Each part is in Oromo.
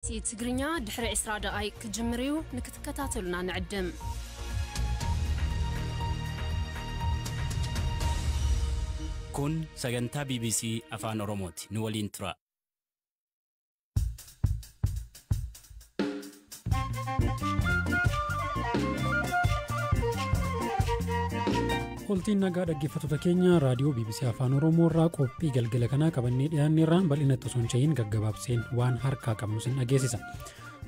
تግርኛ ድሕሪ 20 دقائق ክጅምሪው ንክትከታተሉና ንዕድም kun sagantaa BBC afaan Oromooti nu waliin tura. Qoltiin nagaa dhaggeeffattoota keenya raadiyoo BBC afaan Oromoo irraa qophii galgala kanaa qabannee dhiyaanneerra bal'inatti osoo hin ce'in gaggabaabseen waan harkaa qabnu sin dhageessisa.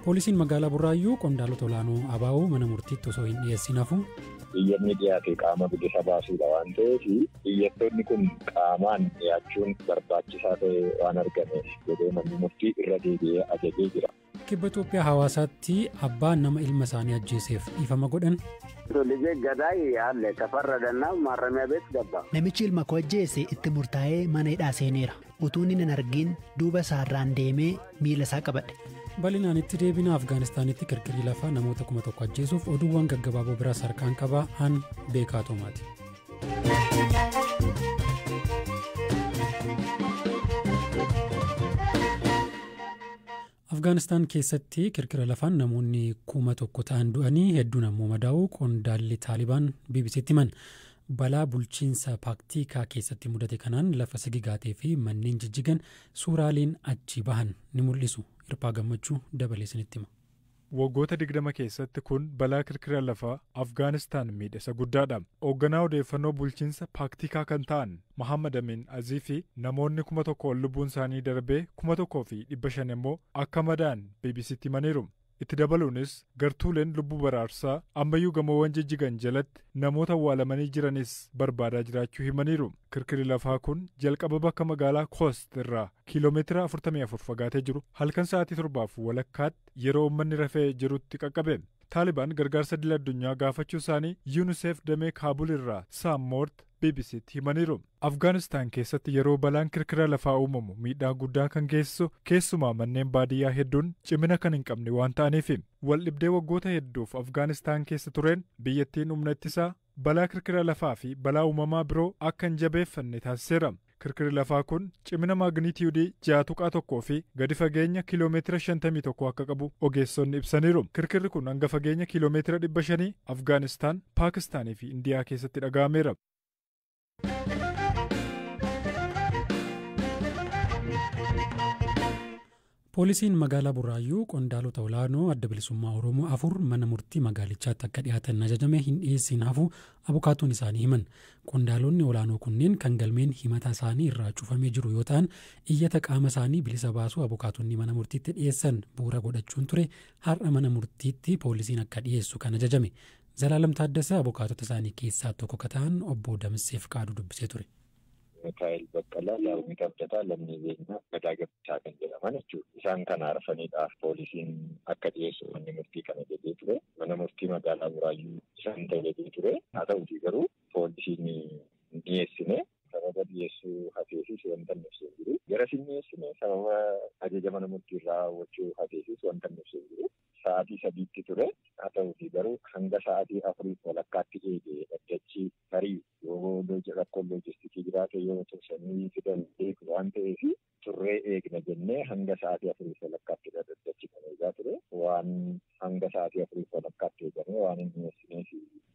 Poolisiin magaalaa Burraayyuu qondaalota olaanoo ABO mana murtiitti osoo hin dhiyeessin hafu Iyyanni dhiyaate qaama bilisa baasuudha waan ta'eef iyyattoonni kun qaamaan dhiyaachuun barbaachisaa ta'e waan argameef jedhee manni murtii irra deebi'ee ajajee jira. Kibba Itoophiyaa hawaasaatti abbaan nama ilma isaanii ajjeeseef dhiifama godhan. Tolijee gadaay yaalle tafarradannaa maarramee beet gabba. Namichi ilma koo ajjeese itti murtaa'ee mana hidhaa seeneera. Utuu inni hin argin duuba isaarraan deemee miila isaa qabadhe. Bal'inaan itti deebina Afgaanistaanitti kirkirii lafaa namoota 1,000 ajjeesuuf oduuwwan gaggabaaboo biraas harkaan qaba han beekaa Toomaati. Afgaanistaan keessatti kirkira lafaan namoonni 1,000 ta'an du'anii hedduun ammoo madaa'uu qondaalli Taalibaan BBC'tti himan. Balaa bulchiinsa paaktikaa keessatti mudate kanaan lafa sigigaatee fi manneen jijjigan suuraaleen achi bahan ni mul'isu. Hirphaa gammachuu dabaleessanitti hima. Waggoota 20 keessatti kun balaa kirkira lafaa Afgaanistaan miidhasa guddaadha. Hoogganaa odeeffannoo bulchiinsa paaktikaa kan ta'an Mohammad Amin Azii fi namoonni 1,000 lubbuun isaanii darbee 1,500 immoo akka madaan BBC'tti himaniiru. Itti dabaluunis gartuuleen lubbuu baraarsaa ammayyuu gamoowwan jijjigan jalatti namoota awwaalamanii jiranis barbaadaa jiraachuu himaniiru. Kirkirri lafaa kun jalqaba bakka magaalaa Khost irraa kiiloomeetira 44 fagaatee jiru halkan sa'aatii 7 walakkaatti yeroo uummanni rafee jirutti qaqqabe. Taalibaan gargaarsa idil addunyaa gaafachuu isaanii UNICEF damee Kaabul irraa Sam Moort BBC'tti himaniiru. Afgaanistaan keessatti yeroo balaan kirkira lafaa uumamu miidhaa guddaa kan geessisu keessumaa manneen baadiyyaa hedduun cimina kan hin qabne waan ta'aniif waldhibdee waggoota hedduuf Afgaanistaan keessa tureen biyyattiin humna ittisaa balaa kirkira lafaa fi balaa uumamaa biroo akka hin jabeeffanne taasiseera. Kirkirri lafaa kun cimina maagniitiyuudii 6.1 fi gadi fageenya kiiloomeetira 51 akka qabu ogeessonni ibsaniiru. Kirkirri kun hanga fageenya kiiloomeetira 500 Afgaanistaan, Paakistaanii fi Indiyaa keessatti dhaga'ameera. Poolisiin magaalaa Burraayyuu qondaalota olaanoo adda bilisummaa Oromoo 4 mana murtii magaalichaatti akka dhiyaatan ajajame hin dhiyeessin hafu abukaatuun isaanii himan. Qondaalonni olaanoo kunneen kan galmeen himata isaanii irraa cufamee jiru yoo ta'an iyyata qaama isaanii bilisa baasuu abukaatonni mana murtiitti dhiyeessan bu'uura godhachuun ture har'a mana murtiitti poolisiin akka dhiyeessu kan ajajame. Zalaalam Taaddasaa abukaatota isaanii keessaa tokko kan ta'an obbo Damseef Qaaduu dubbisee ture. Mikaa'el Baqqalaa Daawwii Abdataa lammii beenyaa gadaa gabbichaa kan jedhaman jechuudha. Isaan kana arfaniidhaaf poolisiin akka dhiyeessu manni murtii kana jedhee ture. Mana murtii magaalaa Burraayyuu isaan jedhee ture. Haa ta'uutii garuu poolisiin hin dhiyeessine sababa dhiyeessuu hafeefis wanta nuufsee jiru. Garas hin dhiyeessine sababa ajaja mana murtii irraa raawwachuu hafeefis wanta nuufsee jiru. Sa'aatii 3tti ture. Haa ta'uutii garuu hanga sa'aatii 4 walakkaatti eegee dhaddachi tarii yoo rakkoon loojistikii jiraate yoo tursanii fidan beeku waan ta'eef turree eegna jennee hanga sa'aatii 4 walakkaatti dhaddachi kan eegaa ture. Waan hanga sa'aatii 4 walakkaatti eegamee waan hin dhiyeessineef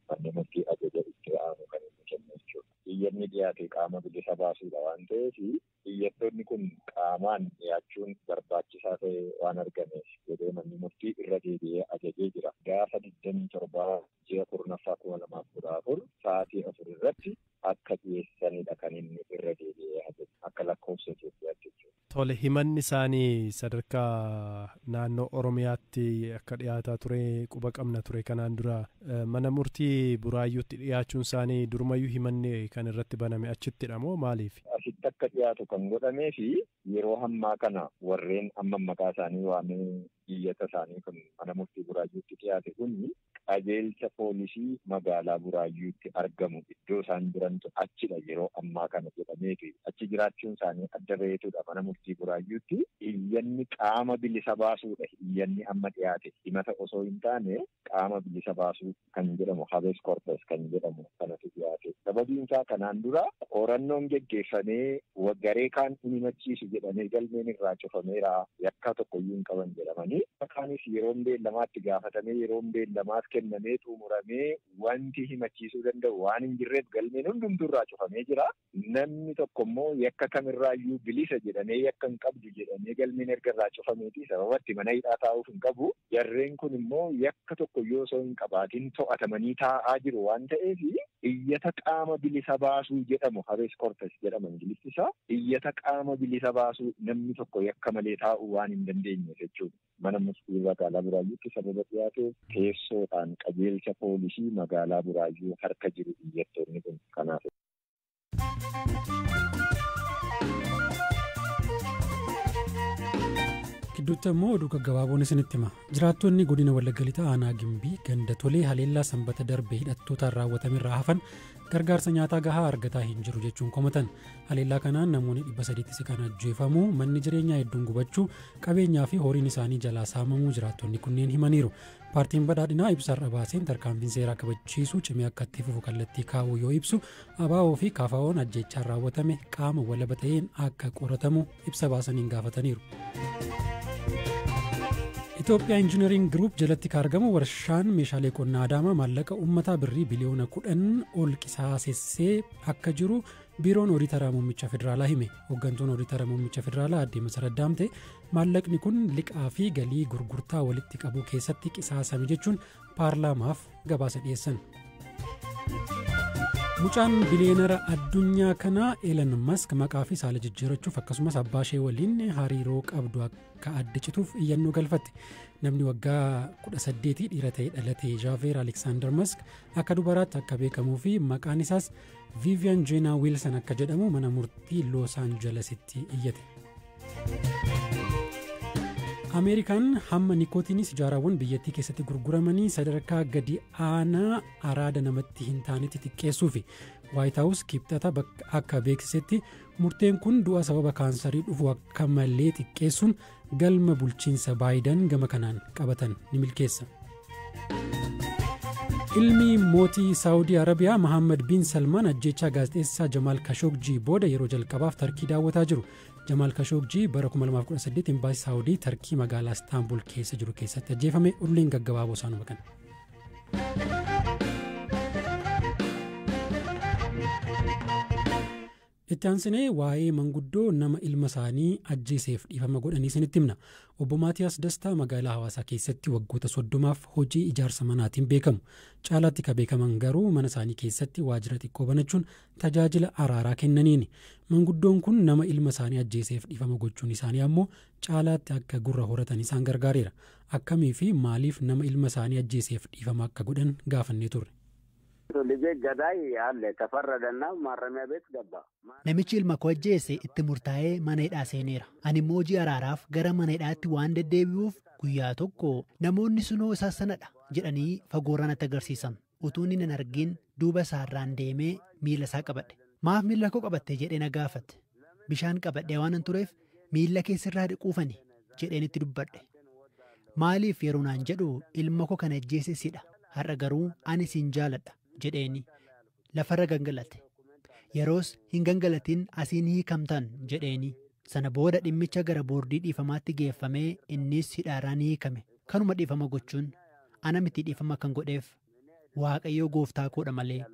manni murtii ajaja itti aanu kan inni kennu jechuudha. Iyyanni dhiyaate qaama bilisa baasuudha waan ta'eef iyyattoonni kun qaamaan dhiyaachuun barbaachisaa ta'e waan argameef jedhee manni murtii irra deebi'ee ajajee jira. Gaafa 27 ji'a 4/2014 sa'aatii 4 irratti akka dhiyeessanidha kan inni irra deebi'ee ajaje akka lakkoofsa Itoophiyaatti jechuudha. Tole himanni isaanii sadarkaa naannoo Oromiyaatti akka dhiyaataa ture quba qabna ture kanaan dura mana murtii Burraayyuutti dhiyaachuun isaanii durumayyuu himanni kan irratti baname achittidha moo maaliif? Asitti akka dhiyaatu kan godhamee fi yeroo hammaa kana warreen amma maqaa isaanii waamee iyyata isaanii kun mana murtii Burraayyuutti dhiyaate kun qajeelcha poolisii magaalaa Buraayyuutti argamu iddoo isaan jirantu achidha yeroo ammaa kana jedhameeti. Achi jiraachuun isaanii adda baheetudha mana murtii Buraayyuutti. Iyyanni qaama bilisa baasuudha. Iyyanni amma dhiyaate himata osoo hin taane qaama bilisa baasuu kan jedhamu habees korpes kan jedhamu kanatu dhiyaate. Sababiin isaa kanaan dura qorannoon geggeeffamee garee kaan himachiisu jedhamee galmeen irraa cufameera yakka tokkoyyuu hin qaban jedhamanii akkaanis yeroon beellamaatti gaafatamee yeroon beellamaas kennamee xumuramee wanti himachiisuu danda'u waan hin jirreef galmeen hundumtuu irraa cufamee jira. Namni tokko immoo yakka kamirraayyuu bilisa jedhamee yakka hin qabdu jedhamee galmeen erga irraa cufameeti sababatti mana hidhaa taa'uuf hin qabu. Jarreen kun immoo yakka tokkoyyuu osoo hin qabaatiin to'atamanii taa'aa jiru waan ta'eef iyyata qaama bilisa baasuu jedhamu habees korpes jedhama ingiliffii isaa. Iyyata qaama bilisa baasuu namni tokko yakka malee taa'uu waan hin dandeenye jechuudha. Mana murtii magaalaa Buraayyuutti sababa dhiyaateef teessoodhaan qajeelcha poolisii magaalaa Buraayyuu harka jiru iyyattoonni kun kanaaf. Gidduutti immoo oduu gaggabaaboon isinitti hima. Jiraattonni godina Wallagga Lixaa aanaa Gimbii ganda tolee haleellaa sanbata darbe hidhattootaan raawwatamerraa hafan gargaarsa nyaataa gahaa argataa hin jiru jechuun komatan. Haleellaa kanaan namoonni 300 siqan ajjeefamuu, manni jireenyaa hedduun gubachuu, qabeenyaa fi horiin isaanii jalaa saamamuu jiraattonni kunneen himaniiru. Paartiin badhaadhinaa ibsaarra baaseen tarkaanfiin seeraa kabachiisuu cimee akka itti fufu kallattii kaa'uu yoo ibsu, ABO fi KFO'n ajjeechaan raawwatame qaama walaba ta'een akka qoratamu ibsa baasaniin gaafataniiru. Itoophiyaa Injiinariing Giruup jalatti kaargamu warshaan meeshaalee qonnaa Adaamaa maallaqa uummataa birrii biliyoona 10 ol qisaasessee akka jiru biiroon Ooditara Muummicha Federaalaa hime. Hooggantuun Ooditara Muummicha Federaalaa Aadde Masarat Daamtee maallaqni kun liqaa fi galii gurgurtaa walitti qabuu keessatti qisaasame jechuun paarlaamaaf gabaasa dhiyeessan. Mucaan biliyeenara addunyaa kanaa Elon Musk maqaa fi saala jijjiirachuuf akkasumas abbaa ishee waliin hariiroo qabdu akka adda cituuf iyyannoo galfatte. Namni waggaa 18 dhiira ta'e dhalate Jaaveer Alexander Musk akka dubaraatti akka beekamuu fi maqaan isaas Vivian Jenna Wilson akka jedhamu mana murtii Los Angelesitti iyyate. Ameerikaan hamma nikootiinis ijaaraawwan biyyattii keessatti gurguramanii sadarkaa gadi aanaa araada namatti hin taanetti xiqqeessuu fi White House kibxata akka beeksisetti murteen kun du'a sababa kaansarii dhufu akka malee xiqqeessuun galma bulchiinsa Baayiden gama kanaan qabatan ni milkeessa. Ilmi mootii Saawudii Arabiyaa Mohammed bin Salmaan ajjeechaa gaazexeessaa Jamaal Khashoggi booda yeroo jalqabaaf Tarkii daawwataa jiru. Jamaal Khashoggi bara 2018 imbaasii Saawudii Tarkii magaalaa Istaanbul keessa jiru keessatti ajjeefame. Ulleen gaggabaaboo isaanuma kana. Itti aansinee waa'ee manguddoo nama ilma isaanii ajjeeseef dhiifama godhanii isinitti himna. Obbo Maatiyaas Dastaa magaalaa Hawaasaa keessatti waggoota 30 hojii ijaarsa manaatiin beekamu. Caalaatti kan beekaman garuu mana isaanii keessatti waajjira xiqqoo banachuun tajaajila araaraa kennaniini. Manguddoon kun nama ilma isaanii ajjeeseef dhiifama gochuun isaanii ammoo caalaatti akka gurra horatan isaan gargaareera. Akkamii fi maaliif nama ilma isaanii ajjeeseef dhiifama akka godhan gaafannee turre. Namichi ilma koo ajjeese itti murtaa'ee mana hidhaa seeneera. Ani immoo hojii araaraaf gara mana hidhaatti waan deddeebi'uuf guyyaa tokko namoonni sunoo isaa sanadha jedhanii fagoorraa natti agarsiisan. Utuu inni hin argin duuba isaarraan deemee miila isaa qabadhe. Maaf miila koo qabatte jedhee na gaafate. Bishaan qabadhee waan hin tureef miila keessirraa dhiquufani jedheen itti dubbadhe. Maaliif yeroo naan jedhu ilma koo kana ajjeese sidha. Har'a garuu ani siin jaaladha jedheeni lafarra gangalate. Yeroos hin gangalatiin asiin hiikamtan jedheeni. Sana booda dhimmicha gara boordii dhiifamaatti geeffamee innis hidhaaraan hiikame. Kanuma dhiifama gochuun ana miti dhiifama kan godheef Waaqayyoo gooftaa koodha malee.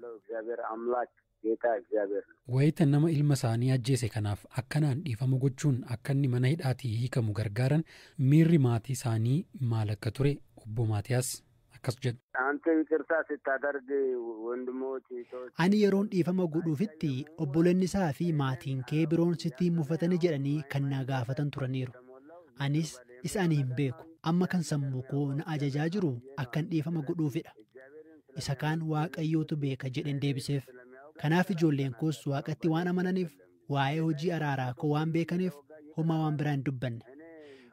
Wayita nama ilma isaanii ajjeese kanaaf akkanaan dhiifama gochuun akka inni mana hidhaatii hiikamu gargaaran miirri maatii isaanii maal akka ture obbo Maatiyaas akkas jedhu. Ani yeroon dhiifama godhuufitti obboleonni isaa fi maatiin kee biroon sitti mufatanii jedhanii kan na gaafatan turaniiru. Anis isaan hin beeku. Amma kan sammuu koo na ajajaa jiru akkan dhiifama godhuufidha. Isa kaan Waaqayyootu beeka jedhen deebiseef. Kanaaf ijoolleen koos Waaqatti waan amananiif waa'ee hojii araaraa koo waan beekaniif homaa waan biraa hin dubbanne.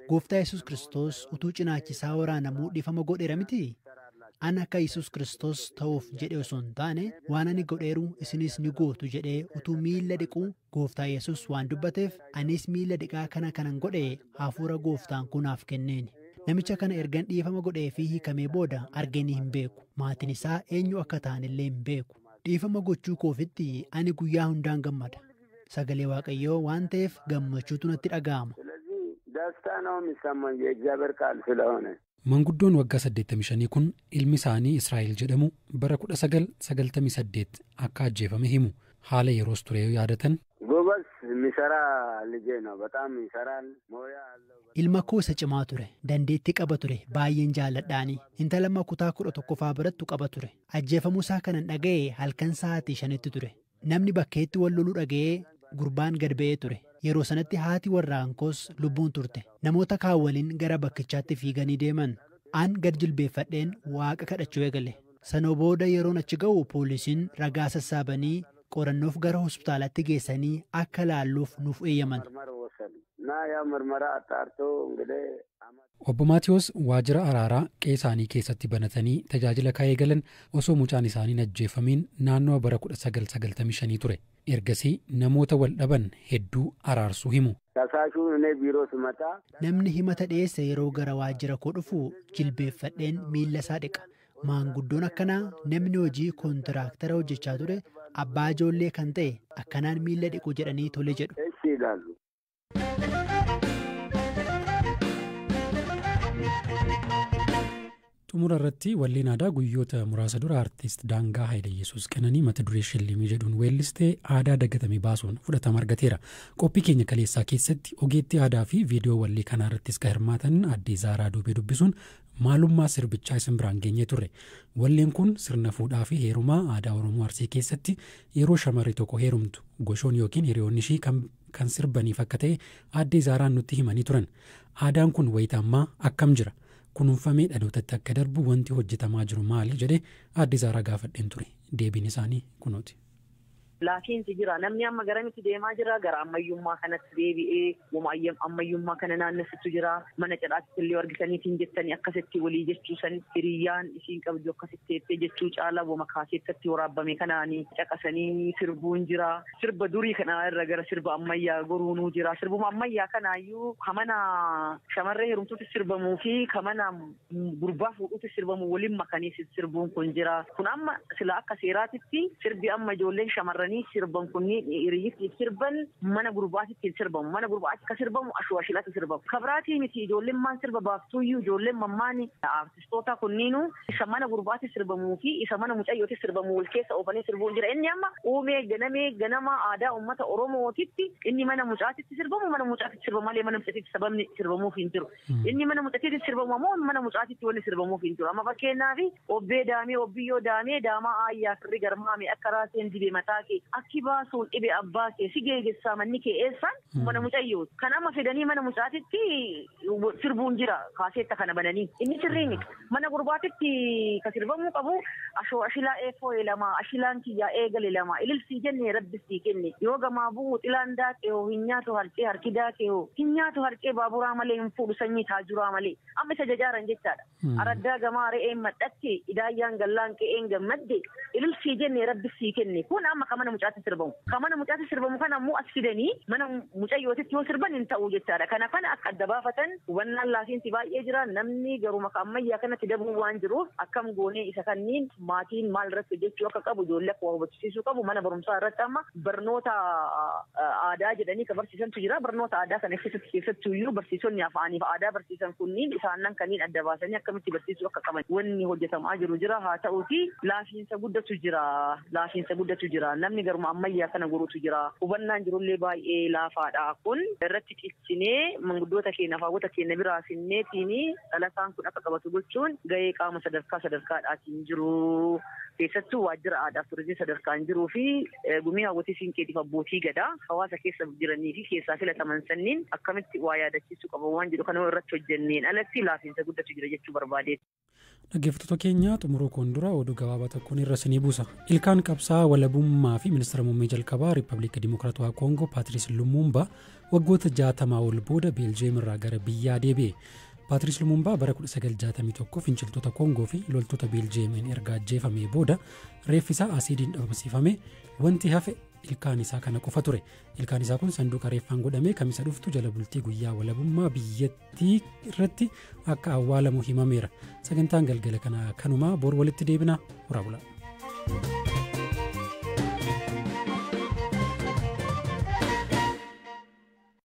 Gooftaa Yesuus Kiristoos utuu cinaachisaa waraanamuu dhiifama godheera miti. Ana akka Yesuus Kiristoos ta'uuf jedhe osoo hin taane waan ani godheeru isinis ni gootu jedhee utuu miilla dhiquu gooftaa Yesuus waan dubbateef anis miilla dhiqaa kanan godhe hafuura gooftaan kunaaf kenneeni. Namicha kana ergan dhiifama godhee fi hiikamee booda arganii hin beeku. Maatiin isaa eenyu akka ta'anillee hin beeku. Dhiifama gochuu koofitti ani guyyaa hundaan gammada. Sagalee Waaqayyoo waan ta'eef gammachuutu natti dhaga'ama. Manguddoon waggaa 85 kun ilmi isaanii Israa'el jedhamu bara 1998 akka ajjeefame himu. Haala yeroos ture yaadatan. Ilma koo isa cimaa ture, dandeettii qaba ture, baay'een jaalladhaani. Intala kutaa 11ffaa birattu qaba ture. Ajjeefamuu isaa kanan dhaga'e halkan sa'aatii 5tti ture. Namni bakkeetti wal loluu dhaga'ee gurbaan gad ba'ee ture. Yeroo sanatti haati warraan koos lubbuun turte. Namoota kaan waliin gara bakkichaatti fiiganii deeman. Aan gad jilbeeffadheen waaqa kadhachuu eegale. Sanoo booda yeroon achi ga'u poolisiin ragaa sassaabanii qorannoof gara hospitaalatti geessanii akka laalluuf nuuf eeyyaman. Obbo Maatiyoos waajjira araaraa qe'ee isaanii keessatti banatanii tajaajila kaa'ee galan osoo mucaan isaanii hin ajjeefamiin naannoo bara 1995 ture. Ergasii namoota wal dhaban hedduu araarsuu himu. Namni himata dhiyeesse yeroo gara waajjira koo dhufu jilbeeffadheen miilla isaa dhiqa. Maanguddoon akkanaa namni hojii koontiraaktara hojjechaa ture abbaa ijoollee kan ta'e akkanaan miilla dhiqu jedhanii tole jedhu. Xumura irratti walleen aadaa guyyoota muraasa dura artiist Daangaa Haayileyyesuus Qananii mata duree Shellimii jedhuun weellistee aadaa dagatamee baasuun fudhatama argateera. Qophii keenya kaleessaa keessatti ogeettii aadaa fi viidiyoo wallee kanaa irrattis kan hirmaatan aadde Zaaraa Duubee dubbisuun maalummaa sirbichaa isin biraan geenyee turre. Walleen kun sirna fuudhaa fi heerumaa aadaa Oromoo Arsii keessatti yeroo shamarri tokko heerumtu goshoon yookiin hiriyoonni ishii kan sirbaniif akka ta'e aadde Zaaraan nutti himanii turan. Aadaan kun wayita ammaa akkam jira? Kunuunfamee dhalootatti akka darbu wanti hojjetamaa jiru maali jedhee aadde Zaaraa gaafadheen ture. Deebiin isaanii kunooti. Laafiinsi jira. Namni amma garamitti deemaa jira? Gara ammayyummaa kanatti deebi'ee ammayyummaa kana naannessitu jira. Mana cidhaatti illee argitaniitiin jettanii akkasitti walii jechuusan hiriyyaan isiin qabdu akkasitti jettee jechuu caalaa wama kaaseettatti waraabame kanaanii caqasanii sirbuun jira. Sirba durii kana irra gara sirba ammayyaa goruunuu jira. Sirbuma ammayyaa kanaayyuu kamana shamarree heerumtuutti sirbamuu fi kamana gurbaa fuudhuutti sirbamu waliin makanii sirbuun kun jira. Kun amma sila akka seeraatitti sirbi amma ijoolleen shamarran sirban kunniin hiriyyatti sirban mana gurbaatitti sirbamu. Mana gurbaatti ka sirbamu ashwaashilaatti sirbamu. Kabraatii miti ijoolleen maan sirba baaftuuyyuu ijoolleen mammaani artistoota kunniinu isa mana gurbaatti sirbamuu fi isa mana mucayyootti sirbamu wal keessa oofanii sirbuun jira. Inni amma uumee ganama aadaa uummata Oromootitti inni mana mucaatitti sirbamu mana mucaatitti sirbamu malee mana mucaatitti sababni sirbamuuf hin jiru. Inni mana mucaatitti sirbamu ammoo mana mucaatitti wanni sirbamuuf hin jiru. Amma fakkeenyaaf obbee daamee obbiyyoo daamee daamaa aayyaa firri garmaame akka raaseen dibee mataa kee akki baasuun dhibee abbaa kee si geeggessaa manni kee eessaan mana mucayyooti. Kan amma fedanii mana mucaatitti sirbuun jira kaaseetta kana bananii. Inni sirriini mana gurbaatitti ka sirbamuu qabu ashilaa eefoo lama ashilaan kiyyaa eegale lama ililsii jennee rabbisii kenne yoo gamaa bu'u xilaan daaqee hoo hin nyaatu harcee harki daaqee hoo hin nyaatu harcee baaburaa malee hin fuudhu sanyii taajuraa malee amma isa jajaaran jechaadha. Araddaa gamaa re'een madhatte idaayyaan gallaan qe'een gammadde ililsii jennee rabbisii kenne kun amma kamana mucaatti sirbamu. Kamana mucaatti sirbamu kana ammoo as fidanii mana mucayyootitti yoo sirban hin ta'u jechaadha. Kana akka adda baafatan hubannaan laafiinsi baay'ee jira. Namni garuu maka ammayyaa kanatti dabuu waan jiruuf akkam goonee isa kanniin maatiin maal irratti hojjechuu akka qabu ijoollee akka hubachiisuu qabu mana barumsaa irratti amma barnoota aadaa jedhanii ka barsiisantu jira. Barnoota aadaa kana keessattuyyuu barsiisonni afaaniif aadaa barsiisan kunniin isaannan kanniin adda baasanii akkamitti barsiisuu akka qaban wanni hojjetamaa jiru jira. Haa ta'uuti laafiinsa guddatu jira. Namni garuma ammayyaa kana goruutu jira. Hubannaan jirullee baay'ee laafaadha. Kun irratti ciccinee manguddoota keenya faawwata keenya biraa finneetiin dhalataan kun akka qabatu gochuun gahee qaama sadarkaadhaatiin jiru. Keessattuu waajjira aadaa fi turizimii sadarkaan jiruu fi gumii hawwatii siinqeetiif abbootii gadaa hawaasa keessa jiranii fi keessaa filataman sanniin akkamitti waa yaadachiisuu qaban waan jedhu kana irratti hojjenneen alatti laafiinsa guddatu jira jechuu barbaadeetti. Dhaggeeffattoota keenya xumuruu koon dura oduu gabaabaa tokkoon irra sinii buusa. Ilkaan qabsaa walabummaa fi ministeera muummee jalqabaa Riippaabilika Dimokiraatawaa Koongoo Paatiriis Lumumba waggoota 60 ol booda Beeljeem irraa gara biyyaa deebi'e. Paatiriis Lumumbaa bara 1961 finciltoota Koongoo fi loltoota Beeljeemiin erga ajjeefamee booda reeffi isaa asiidiin dhabamsiifame wanti hafe ilkaan isaa kana qofa ture. Ilkaan isaa kun sanduuqa reeffaan godhamee kamisa dhuftu jala bultii guyyaa walabummaa biyyattii irratti akka awwaalamu himameera. Sagantaan galgala kanaa kanumaa bor walitti deebina. Horaa bulaa.